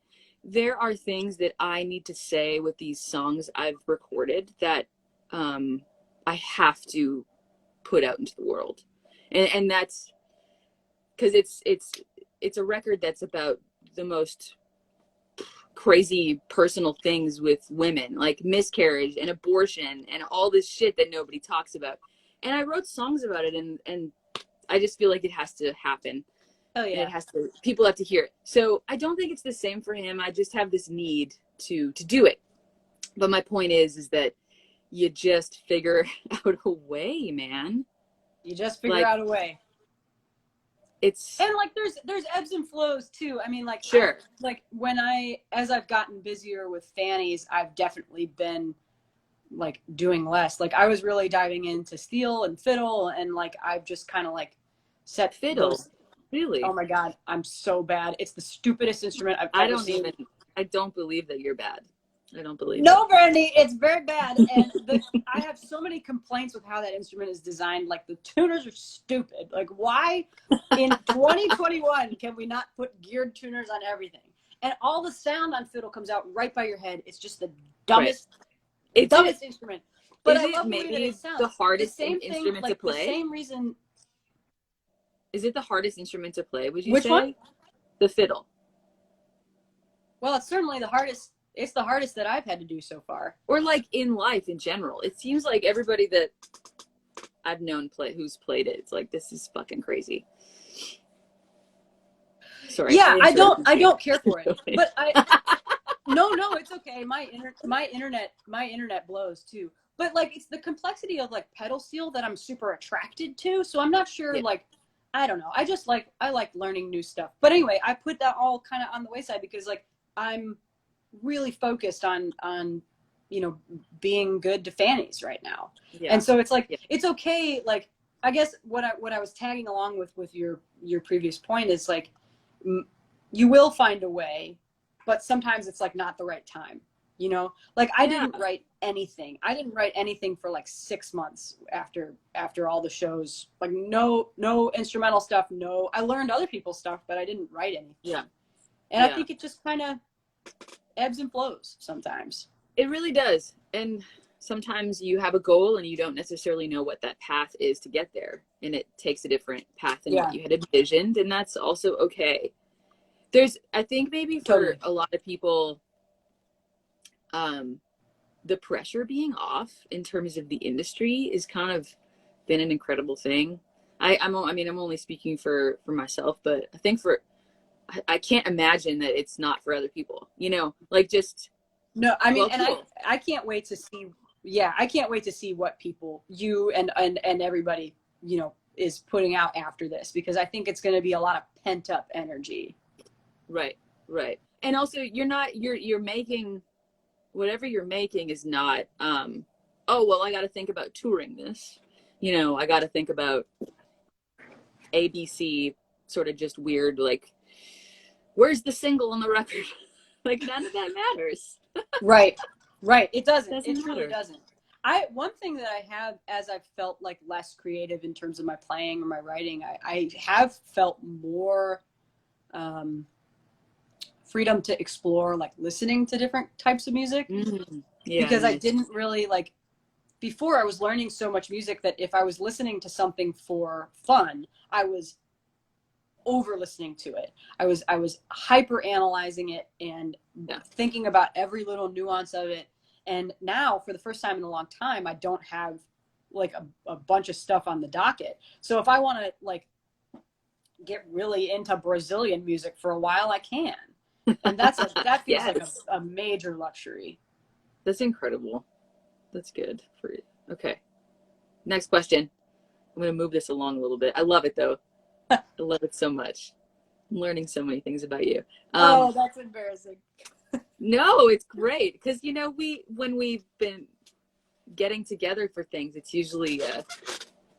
Speaker 1: there are things that I need to say with these songs I've recorded that I have to put out into the world. And that's because it's a record that's about the most crazy personal things with women, like miscarriage and abortion and all this shit that nobody talks about. And I wrote songs about it, and I just feel like it has to happen.
Speaker 2: Oh yeah.
Speaker 1: And people have to hear it. So I don't think it's the same for him. I just have this need to do it. But my point is that you just figure out a way, man.
Speaker 2: You just figure out a way. And like there's ebbs and flows too. I mean, like
Speaker 1: sure.
Speaker 2: Like as I've gotten busier with fannies, I've definitely been like doing less. Like I was really diving into steel and fiddle, and like I've just kind of like set
Speaker 1: Fiddle.
Speaker 2: those.
Speaker 1: Really?
Speaker 2: Oh my God, I'm so bad. It's the stupidest instrument I've ever seen.
Speaker 1: I don't believe that you're bad. I don't believe
Speaker 2: No, Brandy, it's very bad. And I have so many complaints with how that instrument is designed. Like the tuners are stupid. Like why in 2021 can we not put geared tuners on everything? And all the sound on fiddle comes out right by your head. It's just the dumbest, dumbest instrument. But I love the way that it sounds.
Speaker 1: The hardest instrument
Speaker 2: like
Speaker 1: to play?
Speaker 2: The same reason.
Speaker 1: Is it the hardest instrument to play, would you
Speaker 2: Which
Speaker 1: say?
Speaker 2: one?
Speaker 1: The fiddle.
Speaker 2: Well, it's certainly the hardest. It's the hardest that I've had to do so far.
Speaker 1: Or like in life in general. It seems like everybody that I've known who's played it, it's like, this is fucking crazy. Sorry.
Speaker 2: Yeah, I don't care for it. But no, it's okay. My internet blows too. But like it's the complexity of like pedal steel that I'm super attracted to. So I'm not sure like I don't know. I like learning new stuff. But anyway, I put that all kind of on the wayside because like I'm really focused on being good to fannies right now. And so it's like it's okay. Like I guess what I was tagging along with your previous point is like you will find a way, but sometimes it's like not the right time, like I didn't write anything for like 6 months after all the shows, like no instrumental stuff. No, I learned other people's stuff, but I didn't write anything. And I think it just kind of ebbs and flows sometimes.
Speaker 1: It really does. And sometimes you have a goal and you don't necessarily know what that path is to get there. And it takes a different path than what you had envisioned. And that's also okay. I think maybe for a lot of people, the pressure being off in terms of the industry is kind of been an incredible thing. I'm only speaking for myself, but I think I can't imagine that it's not for other people, like just.
Speaker 2: No, I mean, and cool. I can't wait to see. Yeah, I can't wait to see what you and everybody, is putting out after this, because I think it's going to be a lot of pent up energy.
Speaker 1: Right. And also you're making, whatever you're making is not, oh, well, I got to think about touring this, I got to think about ABC sort of just weird, like, where's the single on the record? Like none of that matters. Right.
Speaker 2: It doesn't. It really doesn't. One thing that I have, as I've felt like less creative in terms of my playing or my writing, I have felt more freedom to explore, like listening to different types of music.
Speaker 1: Mm-hmm.
Speaker 2: Because I didn't really like, before I was learning so much music that if I was listening to something for fun, I was over listening to it. I was hyper analyzing it and thinking about every little nuance of it. And now for the first time in a long time, I don't have like a bunch of stuff on the docket. So if I want to like get really into Brazilian music for a while, I can. And that feels like a major luxury.
Speaker 1: That's incredible. That's good for you. Okay. Next question. I'm going to move this along a little bit. I love it though. I love it so much. I'm learning so many things about you.
Speaker 2: Oh, that's embarrassing.
Speaker 1: No, it's great. Because, when we've been getting together for things, it's usually,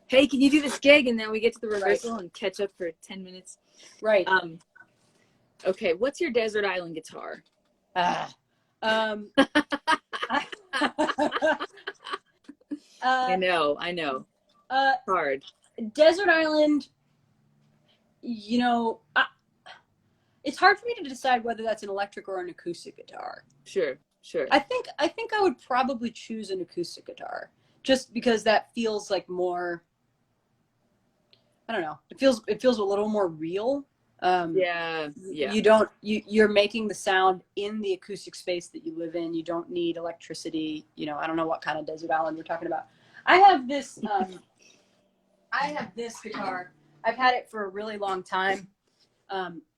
Speaker 1: hey, can you do this gig? And then we get to the rehearsal and catch up for 10 minutes.
Speaker 2: Right.
Speaker 1: Okay. What's your desert island guitar?
Speaker 2: I
Speaker 1: know. Hard.
Speaker 2: Desert island, it's hard for me to decide whether that's an electric or an acoustic guitar.
Speaker 1: Sure.
Speaker 2: I think I would probably choose an acoustic guitar, just because that feels like more, I don't know. It feels a little more real. You're making the sound in the acoustic space that you live in. You don't need electricity. I don't know what kind of desert island we're talking about. I have this guitar. I've had it for a really long time.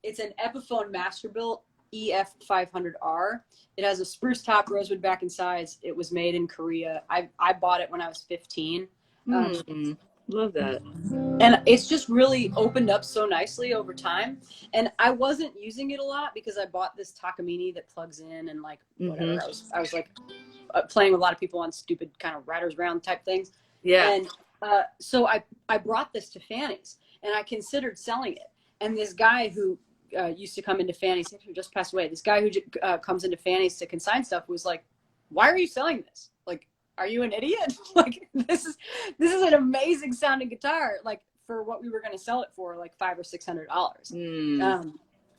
Speaker 2: It's an Epiphone Masterbuilt EF500R. It has a spruce top, rosewood back and sides. It was made in Korea. I bought it when I was 15.
Speaker 1: Love that.
Speaker 2: And it's just really opened up so nicely over time. And I wasn't using it a lot because I bought this Takamine that plugs in and like whatever. I was like playing with a lot of people on stupid kind of riders round type things.
Speaker 1: Yeah.
Speaker 2: And so I brought this to Fanny's and I considered selling it. And this guy who used to come into Fanny's, who just passed away, this guy who comes into Fanny's to consign stuff was like, "Why are you selling this? Like, are you an idiot? Like, this is an amazing sounding guitar. Like, for what we were going to sell it for, like $500 or $600.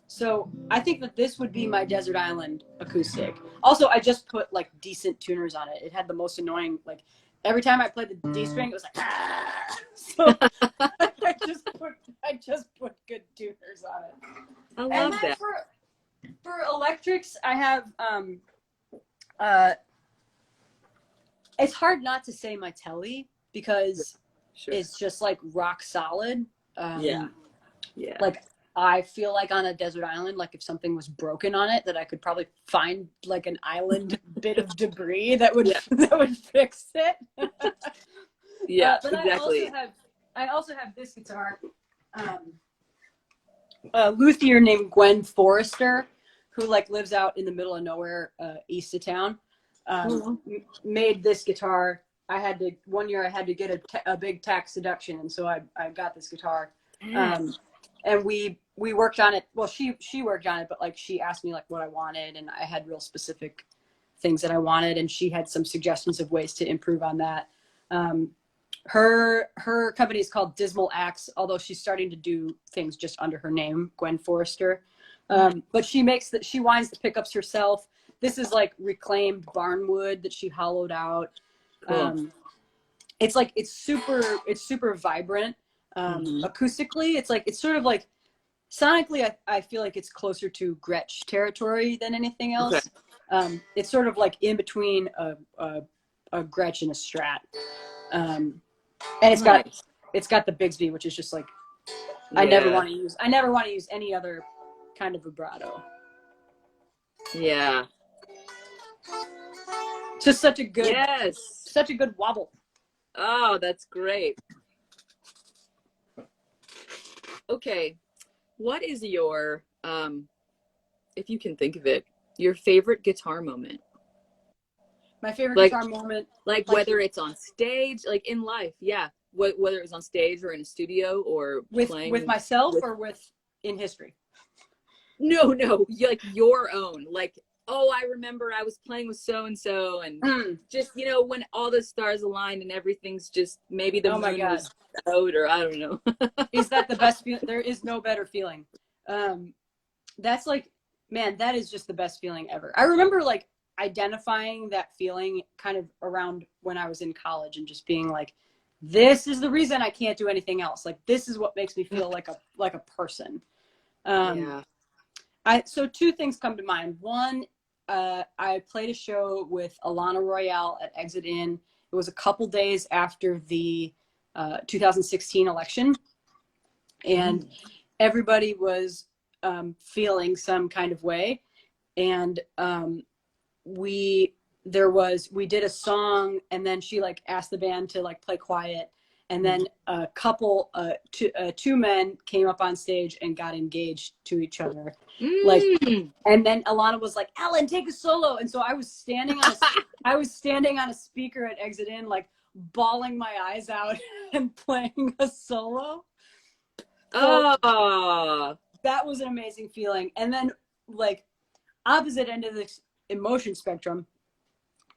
Speaker 2: So I think that this would be my Desert Island acoustic. Also, I just put like decent tuners on it. It had the most annoying, like every time I played the D string, it was like, ah! So I just put good tuners on it.
Speaker 1: I love that.
Speaker 2: For electrics, I have it's hard not to say my Telly because it's just like rock solid.
Speaker 1: Yeah.
Speaker 2: Like I feel like on a desert island, like if something was broken on it, that I could probably find like an island bit of debris that would fix it.
Speaker 1: Yeah,
Speaker 2: but
Speaker 1: exactly.
Speaker 2: I also have this guitar, a luthier named Gwen Forrester, who like lives out in the middle of nowhere, east of town. Made this guitar. One year I had to get a big tax deduction, and so I got this guitar. And we worked on it. Well, she worked on it, but like she asked me like what I wanted, and I had real specific things that I wanted, and she had some suggestions of ways to improve on that. Her company is called Dismal Axe, although she's starting to do things just under her name, Gwen Forrester. But she winds the pickups herself. This is like reclaimed barnwood that she hollowed out.
Speaker 1: Cool.
Speaker 2: It's super vibrant. Acoustically, it's sort of like sonically, I feel like it's closer to Gretsch territory than anything else. Okay. It's sort of like in between a Gretsch and a Strat. And it's got the Bigsby, which is just like I never want to use any other kind of vibrato.
Speaker 1: Yeah.
Speaker 2: Just such a good wobble.
Speaker 1: Oh, that's great. Okay. What is your, if you can think of it, your favorite guitar moment?
Speaker 2: My favorite guitar moment?
Speaker 1: Like whether it's on stage, like in life, yeah. Whether it's on stage or in a studio or playing. With
Speaker 2: myself or in history?
Speaker 1: No, like your own. Like, oh, I remember I was playing with so-and-so and just, when all the stars aligned and everything's just, maybe the moon was out or I don't know.
Speaker 2: Is that the best feeling? There is no better feeling. That's like, man, that is just the best feeling ever. I remember like identifying that feeling kind of around when I was in college and just being like, this is the reason I can't do anything else. Like, this is what makes me feel like a person. So two things come to mind. One, I played a show with Alana Royale at Exit In. It was a couple days after the 2016 election, and everybody was feeling some kind of way. And we did a song, and then she like asked the band to like play quiet, and then a couple two men came up on stage and got engaged to each other. Like, and then Alana was like, "Ellen, take a solo." And so I was standing on a speaker at Exit In, like bawling my eyes out and playing a solo. So that was an amazing feeling. And then like opposite end of the emotion spectrum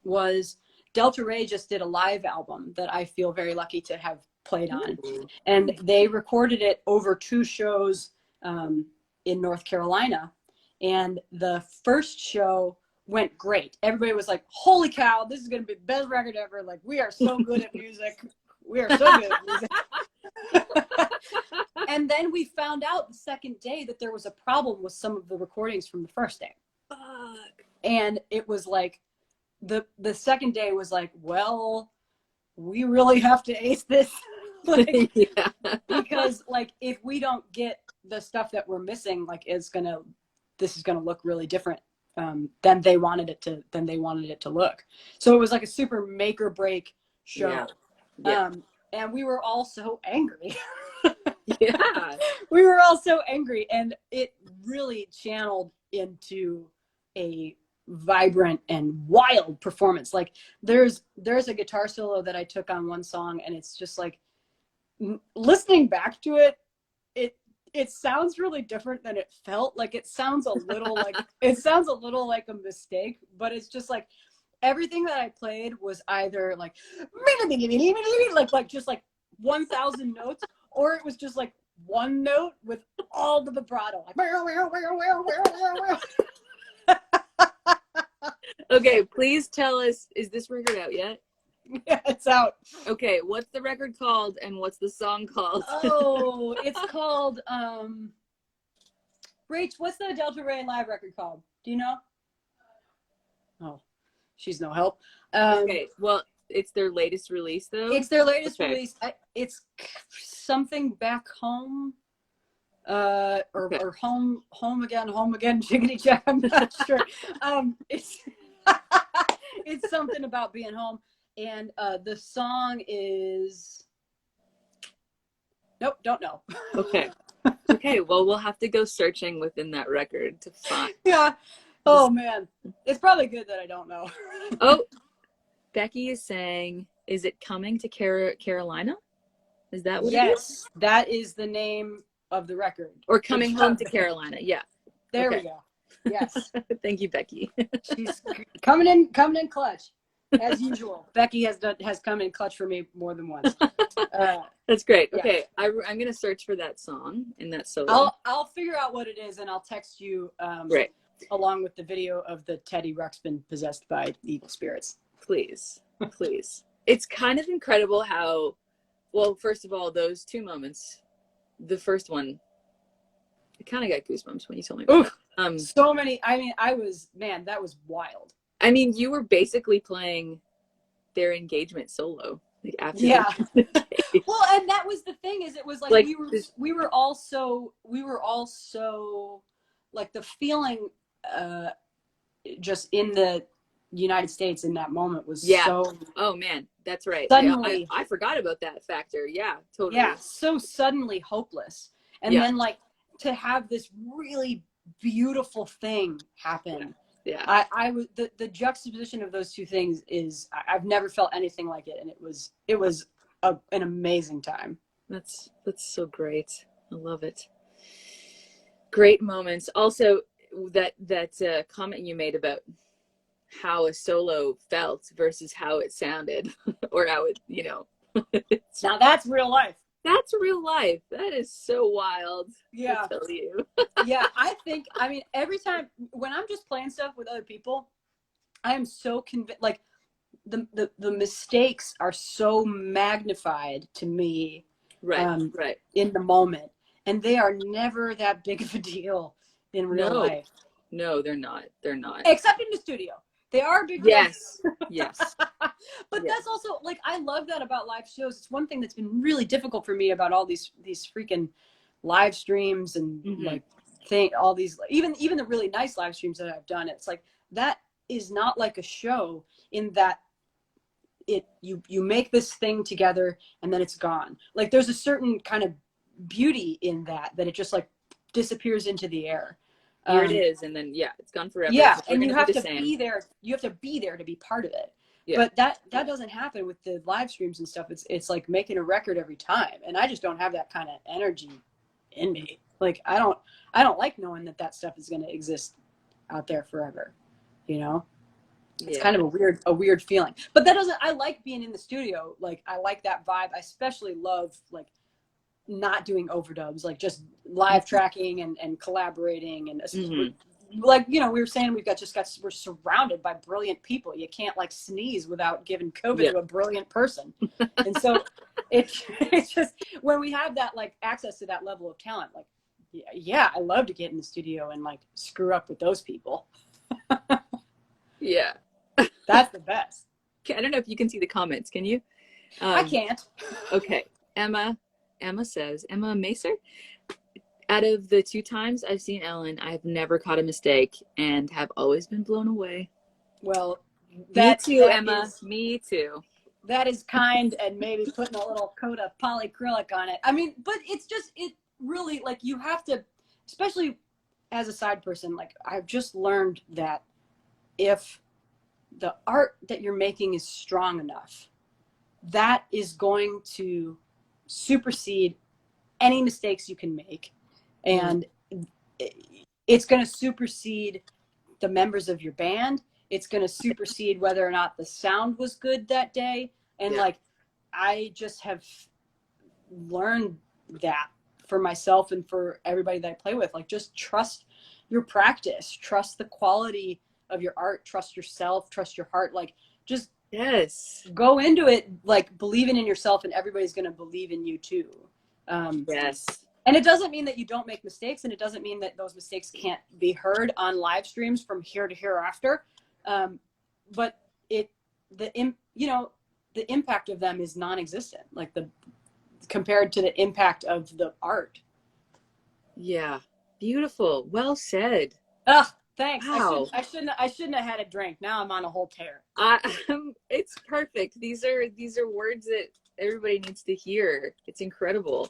Speaker 2: was Delta Ray just did a live album that I feel very lucky to have played on. And they recorded it over 2 shows in North Carolina. And the first show went great. Everybody was like, holy cow, this is going to be the best record ever. Like, we are so good at music. We are so good at music. And then we found out the second day that there was a problem with some of the recordings from the first day. And it was like, the second day was like, well, we really have to ace this. Like, because like if we don't get the stuff that we're missing, like this is gonna look really different than they wanted it to look. So it was like a super make or break show. and we were all so angry.
Speaker 1: Yeah.
Speaker 2: We were all so angry, and it really channeled into a vibrant and wild performance. Like there's a guitar solo that I took on one song, and it's just like listening back to it, it sounds really different than it felt. Like it sounds a little like a mistake, but it's just like everything that I played was either like just like 1,000 notes, or it was just like one note with all the vibrato. Like,
Speaker 1: Okay, please tell us, is this record out yet?
Speaker 2: yeah, it's out.
Speaker 1: Okay, what's the record called and what's the song called?
Speaker 2: Oh, it's called Rach, what's the Delta Ray live record called? Do you know? Oh, she's no help.
Speaker 1: Okay, well, it's their latest release though.
Speaker 2: It's their latest release. It's something back home, or home again, jiggity jack. I'm not sure. It's it's something about being home, and the song is nope, don't know.
Speaker 1: Okay. Okay, well, we'll have to go searching within that record to find.
Speaker 2: Yeah. Oh man, it's probably good that I don't know.
Speaker 1: Oh, Becky is saying, is it coming to Carolina? Is that what it is?
Speaker 2: Yes, that is the name of the record.
Speaker 1: Or Coming Home to Carolina. Yeah.
Speaker 2: There we go. Yes.
Speaker 1: Thank you, Becky.
Speaker 2: She's coming in clutch, as usual. Becky has come in clutch for me more than once.
Speaker 1: That's great.
Speaker 2: Yeah.
Speaker 1: Okay, I'm gonna search for that song in that solo.
Speaker 2: I'll figure out what it is, and I'll text you
Speaker 1: right,
Speaker 2: along with the video of the Teddy Ruxpin possessed by evil spirits.
Speaker 1: Please. It's kind of incredible how, well, first of all, those two moments, the first one, I kind of got goosebumps when you told me about that.
Speaker 2: So many. I mean, that was wild.
Speaker 1: I mean, you were basically playing their engagement solo, like after.
Speaker 2: Yeah. Well, and that was the thing, is it was like we were all so like the feeling just in the United States in that moment was so.
Speaker 1: Oh man, that's right.
Speaker 2: Suddenly,
Speaker 1: yeah, I forgot about that factor. Yeah, totally.
Speaker 2: Yeah, so suddenly hopeless, and then like to have this really beautiful thing happen.
Speaker 1: Yeah.
Speaker 2: I was the juxtaposition of those two things is I've never felt anything like it, and it was an amazing time.
Speaker 1: That's so great. I love it. Great moments. Also, that comment you made about how a solo felt versus how it sounded, or how it,
Speaker 2: now that's real life.
Speaker 1: That's real life. That is so wild.
Speaker 2: Yeah.
Speaker 1: I tell you.
Speaker 2: Yeah, I mean, every time when I'm just playing stuff with other people, I am so convinced, like the mistakes are so magnified to me.
Speaker 1: Right.
Speaker 2: In the moment. And they are never that big of a deal in real life.
Speaker 1: No, they're not.
Speaker 2: Except in the studio. They are a big deal.
Speaker 1: Yes.
Speaker 2: But that's also, like, I love that about live shows. It's one thing that's been really difficult for me about all these freaking live streams and all these, even the really nice live streams that I've done. It's like, that is not like a show in that you make this thing together and then it's gone. Like there's a certain kind of beauty in that it just like disappears into the air.
Speaker 1: Here it is, and then it's gone forever.
Speaker 2: Yeah, and you have to be there. You have to be there to be part of it. Yeah. But that doesn't happen with the live streams and stuff. It's like making a record every time, and I just don't have that kind of energy in me. Like I don't like knowing that stuff is going to exist out there forever. It's kind of a weird feeling. But that doesn't. I like being in the studio. Like I like that vibe. I especially love like not doing overdubs, like just live tracking and collaborating and like we were saying, we're surrounded by brilliant people. You can't like sneeze without giving COVID to a brilliant person. And so it's just when we have that like access to that level of talent, like I love to get in the studio and like screw up with those people.
Speaker 1: Yeah,
Speaker 2: that's the best.
Speaker 1: I don't know if you can see the comments. Can you?
Speaker 2: I can't.
Speaker 1: Okay, Emma says, Emma Macer, out of the 2 times I've seen Ellen, I've never caught a mistake and have always been blown away.
Speaker 2: Well,
Speaker 1: me too, Emma. Me too.
Speaker 2: that is kind, and maybe putting a little coat of polyacrylic on it. I mean, but it's just, it really, like, you have to, especially as a side person, like, I've just learned that if the art that you're making is strong enough, that is going to supersede any mistakes you can make. And it's going to supersede the members of your band. It's going to supersede whether or not the sound was good that day. And like, I just have learned that for myself and for everybody that I play with. Like, just trust your practice, trust the quality of your art, trust yourself, trust your heart. Like, just go into it like believing in yourself, and everybody's going to believe in you too. And it doesn't mean that you don't make mistakes, and it doesn't mean that those mistakes can't be heard on live streams from here to hereafter. But the impact of them is non-existent, like compared to the impact of the art.
Speaker 1: Yeah. Beautiful. Well said.
Speaker 2: Ugh, thanks.
Speaker 1: Wow.
Speaker 2: I shouldn't have had a drink. Now I'm on a whole tear.
Speaker 1: It's perfect. These are words that everybody needs to hear. It's incredible.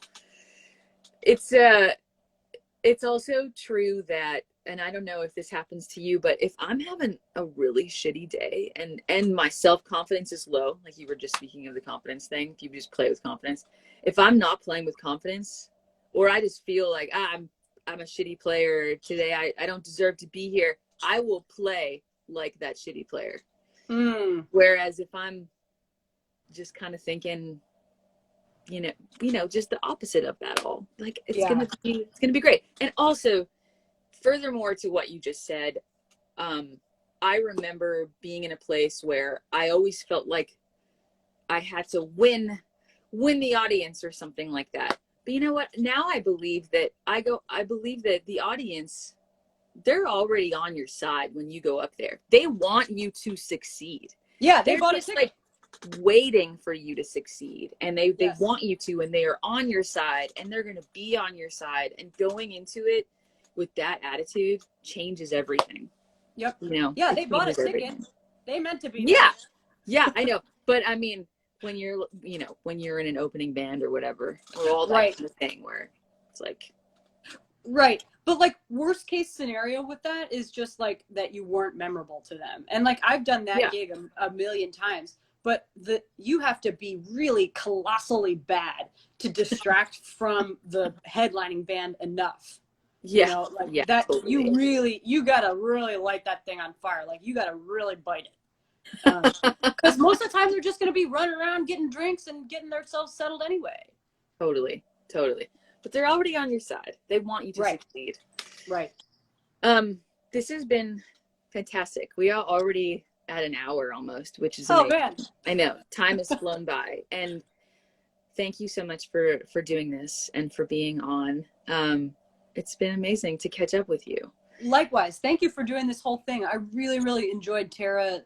Speaker 1: It's also true that, and I don't know if this happens to you, but if I'm having a really shitty day and my self-confidence is low, like you were just speaking of the confidence thing, if you just play with confidence, if I'm not playing with confidence, or I just feel like I'm a shitty player today, I don't deserve to be here, I will play like that shitty player. Whereas if I'm just kind of thinking, you know, just the opposite of that all, like, it's gonna be great. And also, furthermore to what you just said, I remember being in a place where I always felt like I had to win the audience or something like that. But you know what? Now I believe that the audience, they're already on your side when you go up there. They want you to succeed.
Speaker 2: Yeah,
Speaker 1: they're just like waiting for you to succeed, and they want you to, and they are on your side, and they're going to be on your side. And going into it with that attitude changes everything.
Speaker 2: Yep.
Speaker 1: You know.
Speaker 2: Yeah, they bought a ticket.
Speaker 1: Everything.
Speaker 2: They meant to be.
Speaker 1: Yeah. Yeah, I know. But I mean, when you're in an opening band or whatever, or all that kind of thing, where it's like,
Speaker 2: right. But like, worst case scenario with that is just like that you weren't memorable to them. And like, I've done that gig a million times, but you have to be really colossally bad to distract from the headlining band enough. You know, like that, totally. You gotta really light that thing on fire. Like, you gotta really bite it. Because most of the time they're just gonna be running around getting drinks and getting themselves settled anyway. Totally.
Speaker 1: But they're already on your side. They want you to succeed.
Speaker 2: Right.
Speaker 1: This has been fantastic. We are already at an hour almost, which is amazing.
Speaker 2: Man.
Speaker 1: I know. Time has flown by. And thank you so much for doing this and for being on. It's been amazing to catch up with you.
Speaker 2: Likewise. Thank you for doing this whole thing. I really, really enjoyed Tara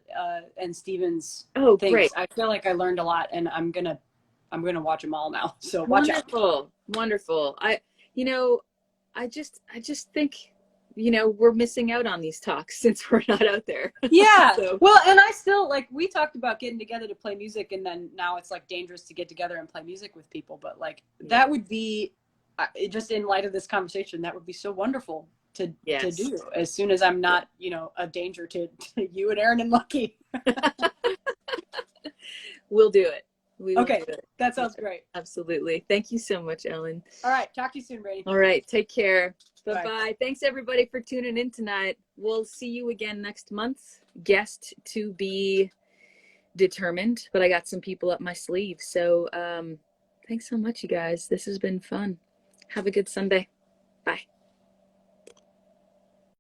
Speaker 2: and Steven's things.
Speaker 1: Great.
Speaker 2: I feel like I learned a lot, and I'm gonna watch them all now. So watch out.
Speaker 1: Wonderful. I just think, we're missing out on these talks since we're not out there.
Speaker 2: Yeah. Well, and I still, like, we talked about getting together to play music, and then now it's like dangerous to get together and play music with people. But like, that would be, just in light of this conversation, that would be so wonderful to do as soon as I'm not, a danger to you and Aaron and Lucky.
Speaker 1: We'll do it.
Speaker 2: Okay, that sounds great.
Speaker 1: Absolutely. Thank you so much, Ellen.
Speaker 2: All right, talk to you soon, Brady.
Speaker 1: All right, take care. Bye-bye. Thanks, everybody, for tuning in tonight. We'll see you again next month. Guest to be determined, but I got some people up my sleeve. So thanks so much, you guys. This has been fun. Have a good Sunday. Bye.